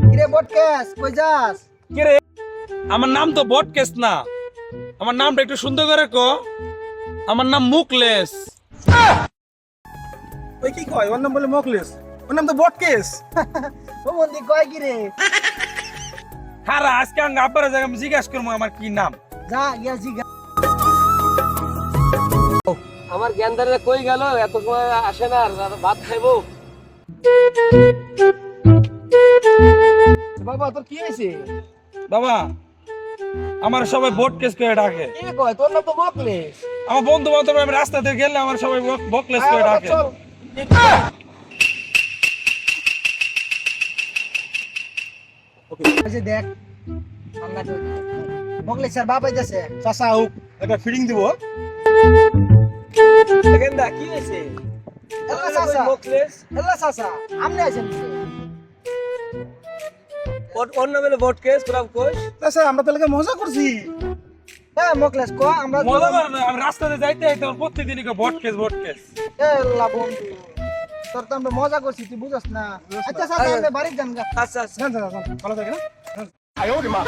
কিরে বটকেস কই যাস? কে রে? আমার নাম তো বটকেস না, আমার নামটা একটু সুন্দর করে কো। আমার নাম মুকলেস। ওই কি কয় ওর নাম বলে মকলেস, ওর নাম তো বটকেস। ও বন্ধু কয় কিরে? হারা আজকে আমি আব্বার জায়গায় আমি জিজ্ঞাসা করবো আমার কি নাম। যা গিয়া জিগা। আমার জ্ঞানদারে কই গেল, এত সময় আসে না, আর ভাত খাইবো। বাবা তোর কি হয়েছে? বাবা আমার সবাই বটকেস করে ডাকে। কে কয় তোর নাম তো মকলেস। আমার বন্ধু বান্ধব আমি রাস্তাতে গেলে আমার সবাই বটকেস করে ডাকে। চল ওই দেখ আল্লাহ তো মকলেস স্যার বাবা যাচ্ছে। চাচা হোক একটা ফিডিং দিব। জ্ঞানদা কি হয়েছে? এল্লা চাচা মকলেস এল্লা চাচা আমনে আছেন কি? ওর নাম হলো বটকেস, তোরাম কোষ। চাচা আমরা তো লাগে মজা করছি। হ্যাঁ মকলেস কো আমরা মজা করে না, আমি রাস্তাতে যাইতে যাইতে আমার প্রত্যেকদিনই কই বটকেস বটকেস। এল্লা বন্ধু তোর তো আমরা মজা করছি তুই বুঝছ না। আচ্ছা চাচা আমরা বাড়ি যান গা। আচ্ছা আচ্ছা। জান জান জান ভালো থাকে না। আয়ো রে মা।